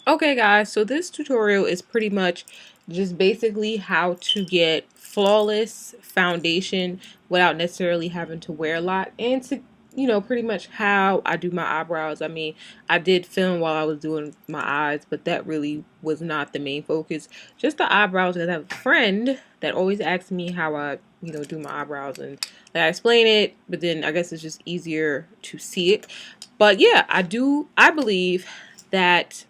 Okay guys, so this tutorial is pretty much just basically how to get flawless foundation without necessarily having to wear a lot, and to pretty much how I do my eyebrows. I mean, I did film while I was doing my eyes, but that really was not the main focus. Just the eyebrows, because I have a friend that always asks me how I do my eyebrows, and like, I explain it, but then I guess it's just easier to see it. But yeah, I believe that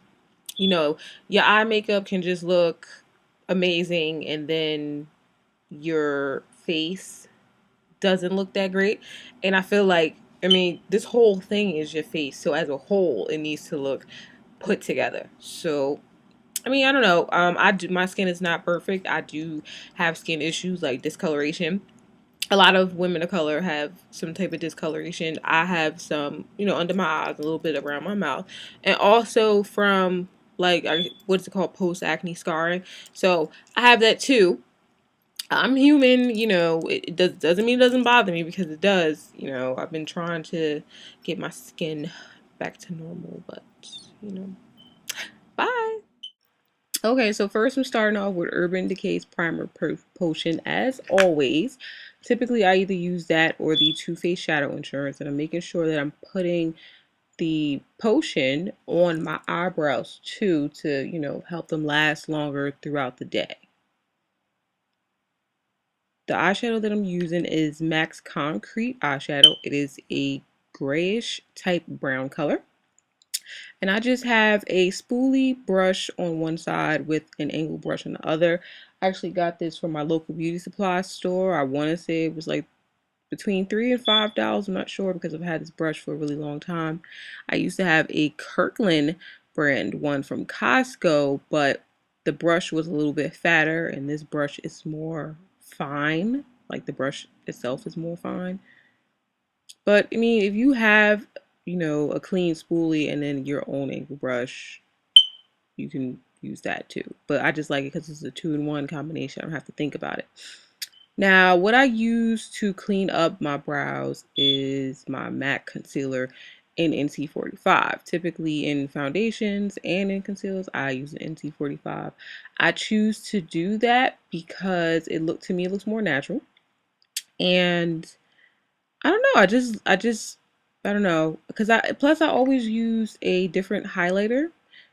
your eye makeup can just look amazing, and then your face doesn't look that great. And I feel like, I mean, this whole thing is your face. So as a whole, it needs to look put together. So I mean, I don't know. My skin is not perfect. I do have skin issues like discoloration. A lot of women of color have some type of discoloration. I have some, under my eyes, a little bit around my mouth, and also from like what's it called, post acne scarring. So I have that too. I'm human, doesn't mean it doesn't bother me, because it does. I've been trying to get my skin back to normal, but bye. Okay, so first I'm starting off with Urban Decay's Primer Potion. As always, typically I either use that or the Too Faced Shadow Insurance, and I'm making sure that I'm putting the potion on my eyebrows too, to, help them last longer throughout the day. The eyeshadow that I'm using is Max Concrete eyeshadow. It is a grayish type brown color. And I just have a spoolie brush on one side with an angle brush on the other. I actually got this from my local beauty supply store. I want to say it was like between $3 and $5. I'm not sure, because I've had this brush for a really long time. I used to have a Kirkland brand one from Costco, but the brush was a little bit fatter, and this brush is more fine. Like, the brush itself is more fine. But I mean, if you have, a clean spoolie and then your own angle brush, you can use that too. But I just like it because it's a two-in-one combination. I don't have to think about it. Now, what I use to clean up my brows is my MAC concealer in NC45. Typically in foundations and in concealers, I use an NC45. I choose to do that because to me, it looks more natural. And I don't know, I don't know, because I always use a different highlighter.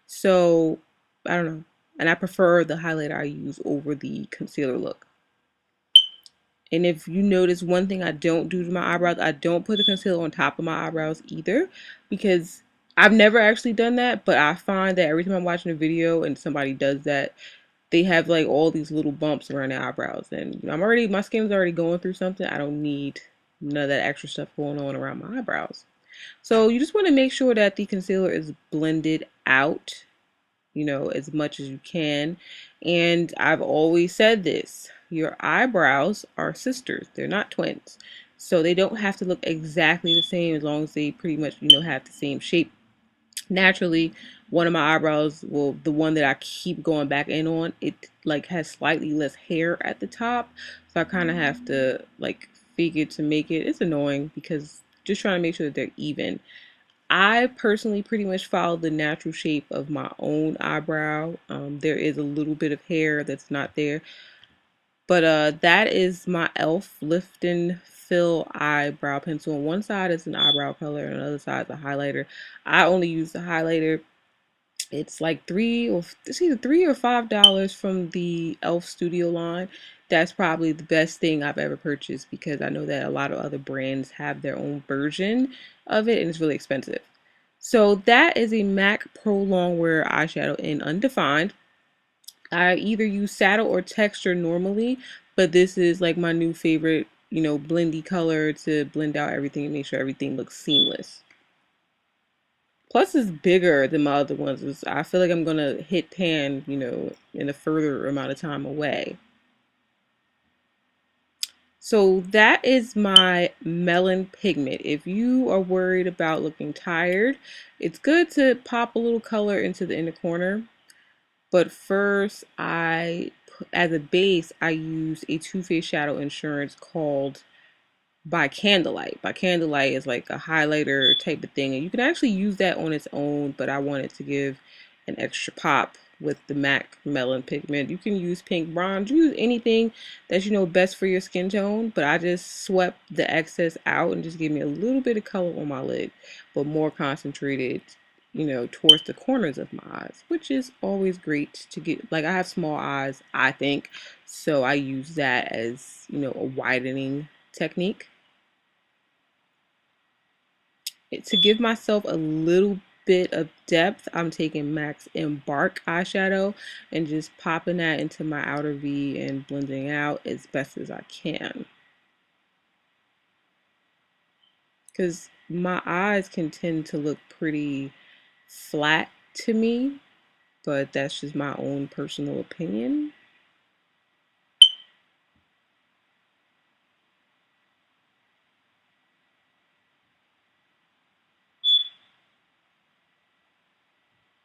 So I don't know. And I prefer the highlighter I use over the concealer look. And if you notice, one thing I don't do to my eyebrows, I don't put the concealer on top of my eyebrows either, because I've never actually done that, but I find that every time I'm watching a video and somebody does that, they have like all these little bumps around their eyebrows, and my skin's already going through something. I don't need none of that extra stuff going on around my eyebrows. So you just want to make sure that the concealer is blended out, as much as you can. And I've always said this, your eyebrows are sisters, they're not twins. So they don't have to look exactly the same, as long as they pretty much, have the same shape. Naturally, one of my eyebrows, well, the one that I keep going back in on, it like has slightly less hair at the top. So I kind of have to like fake it to make it. It's annoying, because just trying to make sure that they're even. I personally pretty much follow the natural shape of my own eyebrow. There is a little bit of hair that's not there. But that is my e.l.f. Lift and Fill eyebrow pencil. On one side is an eyebrow color, and the other side is a highlighter. I only use the highlighter. It's like it's either $3 or $5 from the e.l.f. Studio line. That's probably the best thing I've ever purchased, because I know that a lot of other brands have their own version of it, and it's really expensive. So that is a MAC Pro Longwear eyeshadow in Undefined. I either use saddle or texture normally, but this is like my new favorite, blendy color to blend out everything and make sure everything looks seamless. Plus, it's bigger than my other ones. I feel like I'm gonna hit pan, in a further amount of time away. So that is my melon pigment. If you are worried about looking tired, it's good to pop a little color into the inner corner. But first, as a base, I use a Too Faced Shadow Insurance called By Candlelight. By Candlelight is like a highlighter type of thing, and you can actually use that on its own, but I wanted to give an extra pop with the MAC Melon Pigment. You can use pink bronze, use anything that's, you know, best for your skin tone, but I just swept the excess out and just gave me a little bit of color on my lid, but more concentrated, you know, towards the corners of my eyes, which is always great to get. Like, I have small eyes, I think, so I use that as, you know, a widening technique. To give myself a little bit of depth, I'm taking MAC's Embark eyeshadow and just popping that into my outer V and blending out as best as I can. Because my eyes can tend to look pretty flat to me, but that's just my own personal opinion.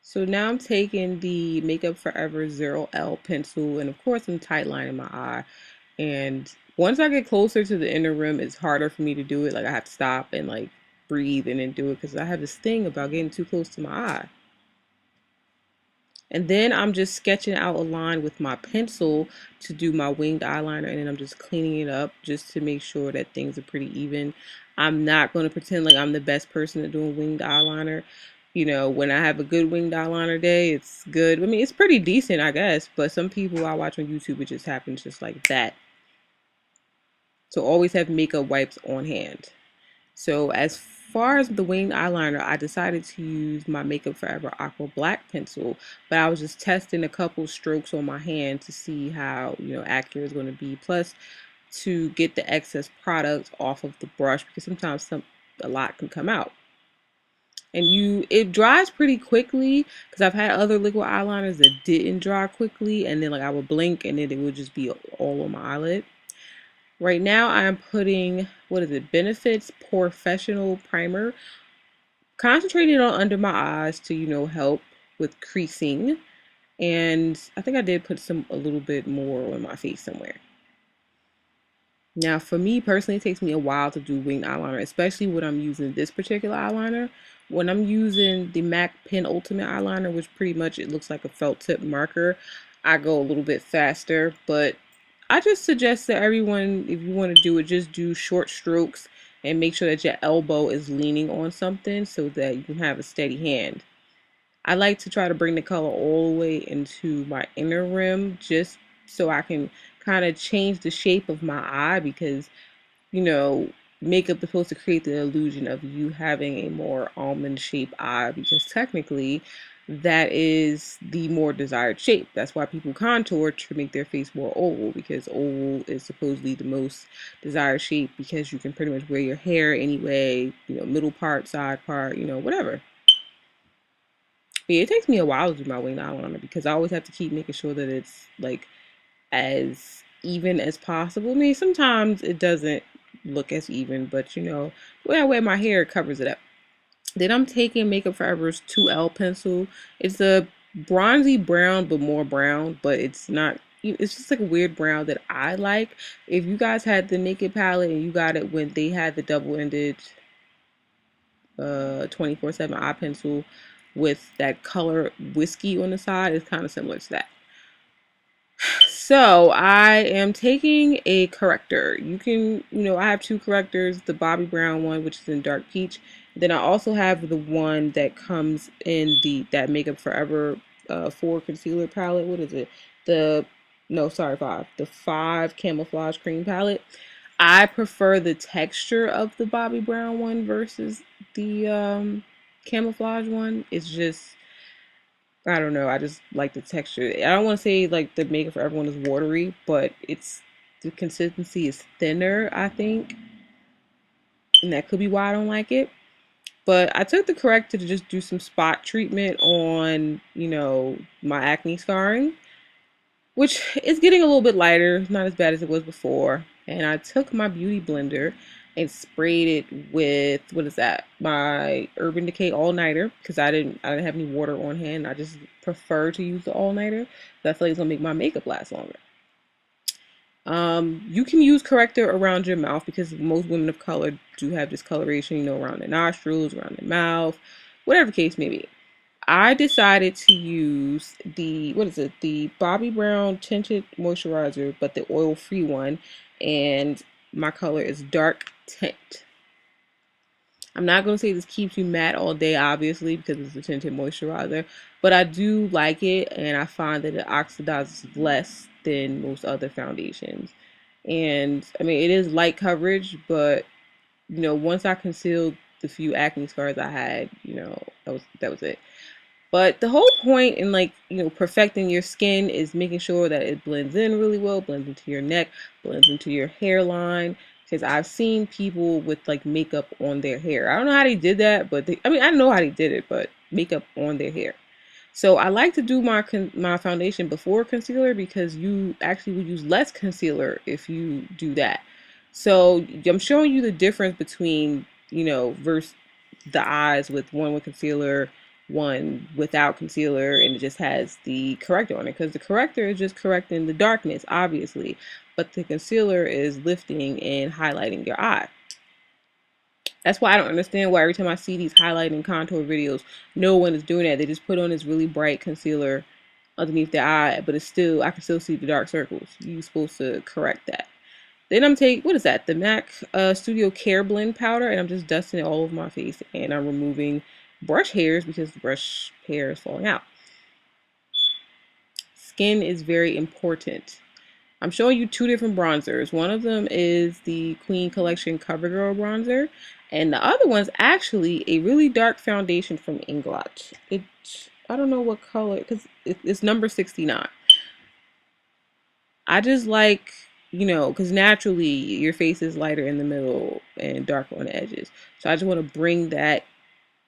So now I'm taking the Makeup Forever 0L pencil, and of course I'm tightlining my eye. And once I get closer to the inner rim, it's harder for me to do it. Like, I have to stop and like breathe and then do it because I have this thing about getting too close to my eye. And then I'm just sketching out a line with my pencil to do my winged eyeliner, and then I'm just cleaning it up just to make sure that things are pretty even. I'm not going to pretend like I'm the best person at doing winged eyeliner. You know, when I have a good winged eyeliner day, it's good. I mean, it's pretty decent, I guess, but some people I watch on YouTube, it just happens just like that. So always have makeup wipes on hand. So as far as the winged eyeliner, I decided to use my Makeup Forever Aqua Black pencil, but I was just testing a couple strokes on my hand to see how, you know, accurate it's going to be. Plus, to get the excess product off of the brush, because sometimes a lot can come out. And it dries pretty quickly, because I've had other liquid eyeliners that didn't dry quickly, and then like I would blink and then it would just be all on my eyelid. Right now I'm putting, what is it, Benefits Professional Primer, concentrated on under my eyes to, you know, help with creasing. And I think I did put a little bit more on my face somewhere. Now, for me personally, it takes me a while to do winged eyeliner, especially when I'm using this particular eyeliner. When I'm using the MAC Pen Ultimate eyeliner, which pretty much it looks like a felt tip marker, I go a little bit faster. But I just suggest that everyone, if you want to do it, just do short strokes and make sure that your elbow is leaning on something so that you can have a steady hand. I like to try to bring the color all the way into my inner rim just so I can kind of change the shape of my eye, because, you know, makeup is supposed to create the illusion of you having a more almond shaped eye, because technically that is the more desired shape. That's why people contour to make their face more oval, because oval is supposedly the most desired shape, because you can pretty much wear your hair anyway, you know, middle part, side part, you know, whatever. But yeah, it takes me a while to do my winged eyeliner because I always have to keep making sure that it's like as even as possible. I mean, sometimes it doesn't look as even, but you know, the way I wear my hair covers it up. Then I'm taking Makeup Forever's 2L pencil. It's a bronzy brown, but more brown, but it's not, it's just like a weird brown that I like. If you guys had the Naked palette and you got it when they had the double-ended 24/7 eye pencil with that color whiskey on the side, it's kind of similar to that. So I am taking a corrector. You can, you know, I have two correctors, the Bobbi Brown one, which is in dark peach. Then I also have the one that comes in that Makeup Forever 4 concealer palette. What is it? The, no, sorry, 5. The 5 camouflage cream palette. I prefer the texture of the Bobbi Brown one versus the camouflage one. It's just, I don't know. I just like the texture. I don't want to say like the makeup for everyone is watery, but it's, the consistency is thinner, I think. And that could be why I don't like it. But I took the corrector to just do some spot treatment on, you know, my acne scarring, which is getting a little bit lighter, not as bad as it was before. And I took my beauty blender and sprayed it with, what is that, my Urban Decay All Nighter, because I didn't have any water on hand. I just prefer to use the All Nighter. So I feel like it's gonna make my makeup last longer. You can use corrector around your mouth because most women of color do have discoloration, you know, around their nostrils, around their mouth, whatever case may be. I decided to use the, what is it, the Bobbi Brown tinted moisturizer, but the oil free one, and my color is dark tint. I'm not going to say this keeps you matte all day, obviously, because it's a tinted moisturizer, but I do like it, and I find that it oxidizes less than most other foundations. And I mean, it is light coverage, but once I concealed the few acne scars I had, that was it. But the whole point in, like, perfecting your skin is making sure that it blends in really well, blends into your neck, blends into your hairline. Because I've seen people with like makeup on their hair. I don't know how they did that, but I mean, I know how they did it, but makeup on their hair. So I like to do my foundation before concealer because you actually would use less concealer if you do that. So I'm showing you the difference between, versus the eyes with one with concealer, one without concealer, and it just has the corrector on it, because the corrector is just correcting the darkness, obviously, but the concealer is lifting and highlighting your eye. That's why I don't understand why every time I see these highlighting contour videos, no one is doing that. They just put on this really bright concealer underneath their eye, but it's still, I can still see the dark circles. You're supposed to correct that. Then I'm taking, what is that? The MAC Studio Care Blend powder, and I'm just dusting it all over my face, and I'm removing brush hairs because the brush hair is falling out. Skin is very important. I'm showing you two different bronzers. One of them is the Queen Collection CoverGirl bronzer, and the other one's actually a really dark foundation from Inglot. I don't know what color, because it's number 69. I just like, because naturally your face is lighter in the middle and darker on the edges. So I just want to bring that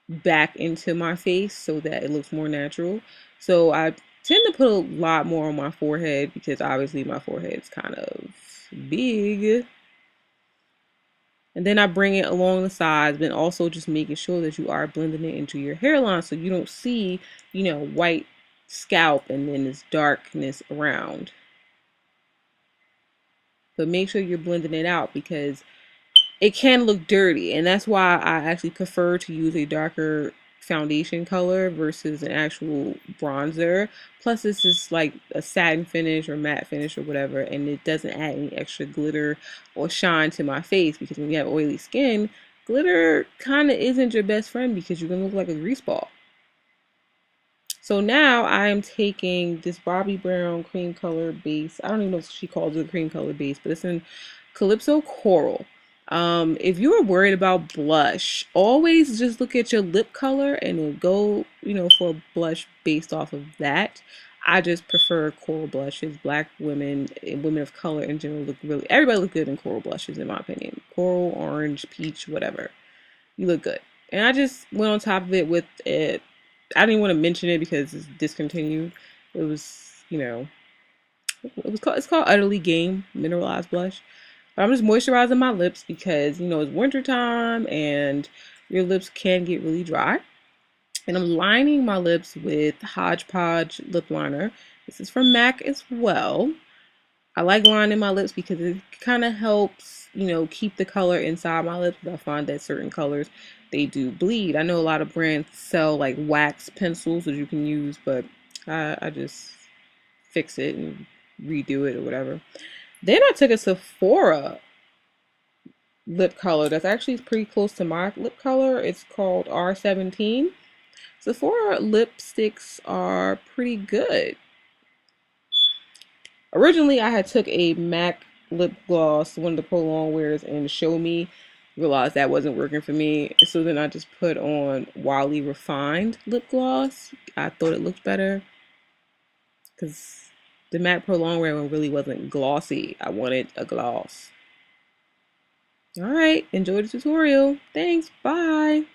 back into my face so that it looks more natural. So I tend to put a lot more on my forehead because obviously my forehead is kind of big. And then I bring it along the sides, but also just making sure that you are blending it into your hairline so you don't see, white scalp and then this darkness around. But make sure you're blending it out because it can look dirty, and that's why I actually prefer to use a darker foundation color versus an actual bronzer. Plus this is like a satin finish or matte finish or whatever, and it doesn't add any extra glitter or shine to my face, because when you have oily skin, glitter kind of isn't your best friend because you're gonna look like a grease ball. So now I am taking this Bobbi Brown cream color base. I don't even know if she calls it a cream color base, but it's in Calypso Coral. If you are worried about blush, always just look at your lip color and then go, for a blush based off of that. I just prefer coral blushes. Black women and women of color in general everybody look good in coral blushes, in my opinion. Coral, orange, peach, whatever. You look good. And I just went on top of it with it. I didn't want to mention it because it's discontinued. It was, it's called Utterly Game Mineralized Blush. But I'm just moisturizing my lips because, it's winter time and your lips can get really dry. And I'm lining my lips with Hodgepodge lip liner. This is from MAC as well. I like lining my lips because it kind of helps, keep the color inside my lips. I find that certain colors, they do bleed. I know a lot of brands sell like wax pencils that you can use, but I just fix it and redo it or whatever. Then I took a Sephora lip color that's actually pretty close to my lip color. It's called R17. Sephora lipsticks are pretty good. Originally, I had took a MAC lip gloss, one of the prolonged wears, and Show Me. Realized that wasn't working for me, so then I just put on Wally Refined lip gloss. I thought it looked better because the MAC prolonged wear one really wasn't glossy. I wanted a gloss. All right, enjoy the tutorial. Thanks. Bye.